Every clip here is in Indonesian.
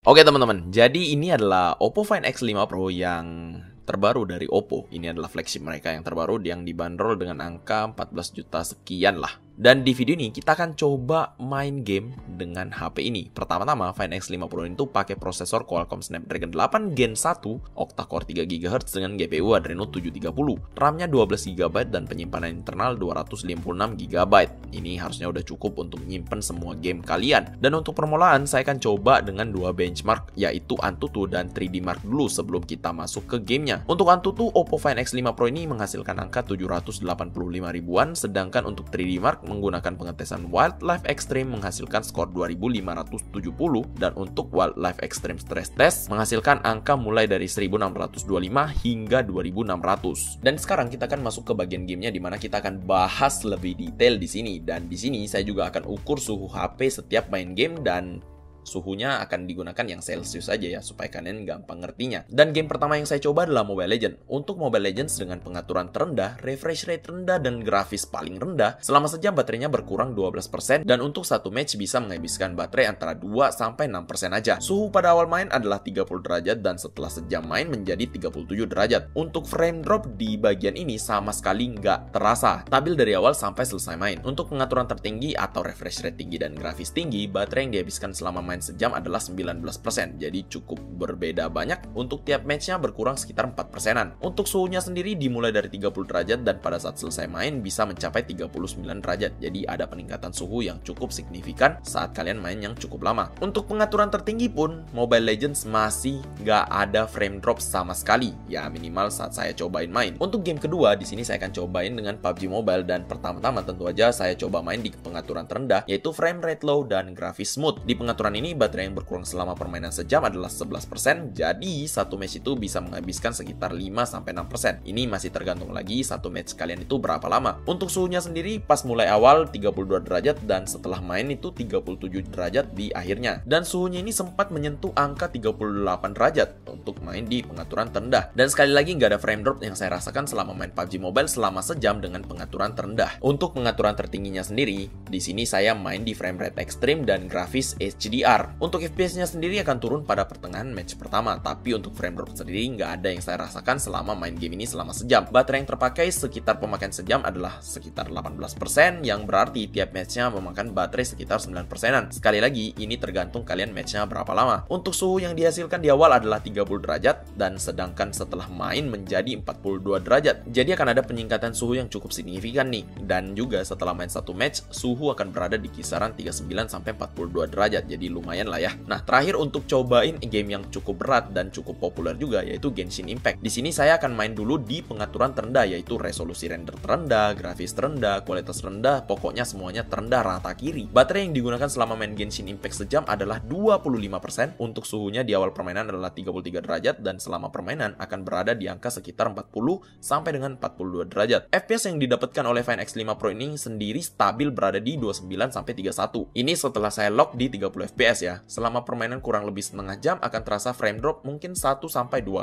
Oke teman-teman, jadi ini adalah Oppo Find X5 Pro yang terbaru dari Oppo. Ini adalah flagship mereka yang terbaru yang dibanderol dengan angka 14 juta sekian lah. Dan di video ini kita akan coba main game dengan HP ini. Pertama-tama Find X5 Pro ini tuh pakai prosesor Qualcomm Snapdragon 8 Gen 1 octa-core 3 GHz dengan GPU Adreno 730, RAM-nya 12 GB dan penyimpanan internal 256 GB. Ini harusnya udah cukup untuk nyimpen semua game kalian. Dan untuk permulaan saya akan coba dengan dua benchmark, yaitu Antutu dan 3D Mark dulu sebelum kita masuk ke gamenya. Untuk Antutu, Oppo Find X5 Pro ini menghasilkan angka 785 ribuan, sedangkan untuk 3D Mark menggunakan pengetesan Wildlife Extreme menghasilkan skor 2570, dan untuk Wildlife Extreme Stress Test menghasilkan angka mulai dari 1625 hingga 2600. Dan sekarang kita akan masuk ke bagian gamenya, di mana kita akan bahas lebih detail di sini. Dan di sini saya juga akan ukur suhu HP setiap main game, dan suhunya akan digunakan yang Celsius aja ya, supaya kalian gampang ngertinya. Dan game pertama yang saya coba adalah Mobile Legends. Untuk Mobile Legends dengan pengaturan terendah, refresh rate rendah, dan grafis paling rendah, selama sejam baterainya berkurang 12%, dan untuk satu match bisa menghabiskan baterai antara 2-6% aja. Suhu pada awal main adalah 30 derajat, dan setelah sejam main menjadi 37 derajat. Untuk frame drop di bagian ini sama sekali nggak terasa, stabil dari awal sampai selesai main. Untuk pengaturan tertinggi atau refresh rate tinggi dan grafis tinggi, baterai yang dihabiskan selama main sejam adalah 19%, jadi cukup berbeda banyak. Untuk tiap matchnya berkurang sekitar 4%-an. Untuk suhunya sendiri dimulai dari 30 derajat dan pada saat selesai main bisa mencapai 39 derajat, jadi ada peningkatan suhu yang cukup signifikan saat kalian main yang cukup lama. Untuk pengaturan tertinggi pun Mobile Legends masih nggak ada frame drop sama sekali, ya minimal saat saya cobain main. Untuk game kedua di sini saya akan cobain dengan PUBG Mobile, dan pertama-tama tentu aja saya coba main di pengaturan terendah, yaitu frame rate low dan grafis smooth. Di pengaturan ini baterai yang berkurang selama permainan sejam adalah 11%, jadi satu match itu bisa menghabiskan sekitar 5-6%. Ini masih tergantung lagi satu match kalian itu berapa lama. Untuk suhunya sendiri pas mulai awal 32 derajat dan setelah main itu 37 derajat di akhirnya. Dan suhunya ini sempat menyentuh angka 38 derajat untuk main di pengaturan terendah. Dan sekali lagi nggak ada frame drop yang saya rasakan selama main PUBG Mobile selama sejam dengan pengaturan terendah. Untuk pengaturan tertingginya sendiri, di sini saya main di frame rate ekstrim dan grafis HDR. Untuk FPS-nya sendiri akan turun pada pertengahan match pertama, tapi untuk frame drop sendiri nggak ada yang saya rasakan selama main game ini selama sejam. Baterai yang terpakai sekitar pemakaian sejam adalah sekitar 18%, yang berarti tiap matchnya memakan baterai sekitar 9%-an. Sekali lagi, ini tergantung kalian matchnya berapa lama. Untuk suhu yang dihasilkan di awal adalah 30 derajat, dan sedangkan setelah main menjadi 42 derajat. Jadi akan ada peningkatan suhu yang cukup signifikan nih. Dan juga setelah main satu match, suhu akan berada di kisaran 39-42 derajat, jadi lumayan lah ya. Nah, terakhir untuk cobain game yang cukup berat dan cukup populer juga, yaitu Genshin Impact. Di sini saya akan main dulu di pengaturan terendah, yaitu resolusi render terendah, grafis terendah, kualitas rendah, pokoknya semuanya terendah rata kiri. Baterai yang digunakan selama main Genshin Impact sejam adalah 25%. Untuk suhunya di awal permainan adalah 33 derajat, dan selama permainan akan berada di angka sekitar 40 sampai dengan 42 derajat. FPS yang didapatkan oleh Find X5 Pro ini sendiri stabil berada di 29 sampai 31. Ini setelah saya lock di 30 FPS ya. Selama permainan kurang lebih setengah jam akan terasa frame drop mungkin 1-2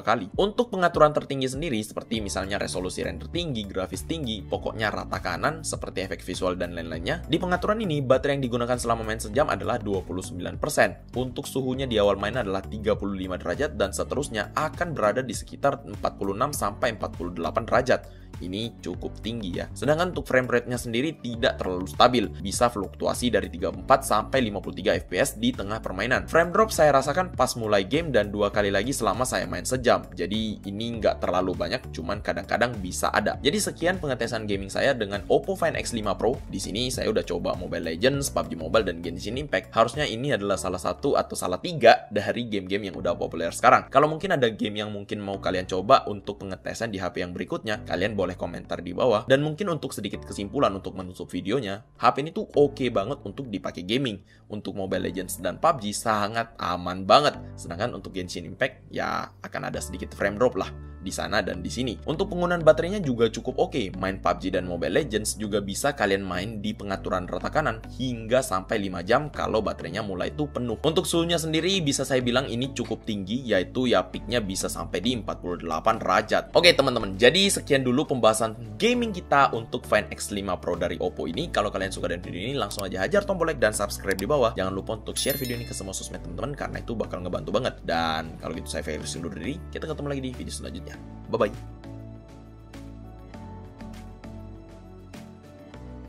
kali. Untuk pengaturan tertinggi sendiri seperti misalnya resolusi render tinggi, grafis tinggi, pokoknya rata kanan seperti efek visual dan lain-lainnya. Di pengaturan ini baterai yang digunakan selama main sejam adalah 29%. Untuk suhunya di awal main adalah 35 derajat dan seterusnya akan berada di sekitar 46 sampai 48 derajat. Ini cukup tinggi ya. Sedangkan untuk frame rate-nya sendiri tidak terlalu stabil, bisa fluktuasi dari 34 sampai 53 FPS di tengah permainan. Frame drop saya rasakan pas mulai game dan 2 kali lagi selama saya main sejam. Jadi ini nggak terlalu banyak, cuman kadang-kadang bisa ada. Jadi sekian pengetesan gaming saya dengan Oppo Find X5 Pro. Di sini saya udah coba Mobile Legends, PUBG Mobile, dan Genshin Impact. Harusnya ini adalah salah satu atau salah 3 dari game-game yang udah populer sekarang. Kalau mungkin ada game yang mungkin mau kalian coba untuk pengetesan di HP yang berikutnya, kalian boleh komentar di bawah. Dan mungkin untuk sedikit kesimpulan untuk menutup videonya, HP ini tuh oke banget untuk dipakai gaming. Untuk Mobile Legends dan PUBG sangat aman banget. Sedangkan untuk Genshin Impact ya akan ada sedikit frame drop lah di sana dan di sini. Untuk penggunaan baterainya juga cukup oke. Main PUBG dan Mobile Legends juga bisa kalian main di pengaturan rata kanan hingga sampai 5 jam kalau baterainya mulai tuh penuh. Untuk suhunya sendiri bisa saya bilang ini cukup tinggi, yaitu ya peaknya bisa sampai di 48 derajat. Oke teman-teman, jadi sekian dulu pembahasan gaming kita untuk Find X5 Pro dari Oppo ini. Kalau kalian suka dengan video ini, langsung aja hajar tombol like dan subscribe di bawah. Jangan lupa untuk share video ini ke semua sosmed teman-teman, karena itu bakal ngebantu banget. Dan kalau gitu saya Ferry undur diri, kita ketemu lagi di video selanjutnya. Bye-bye.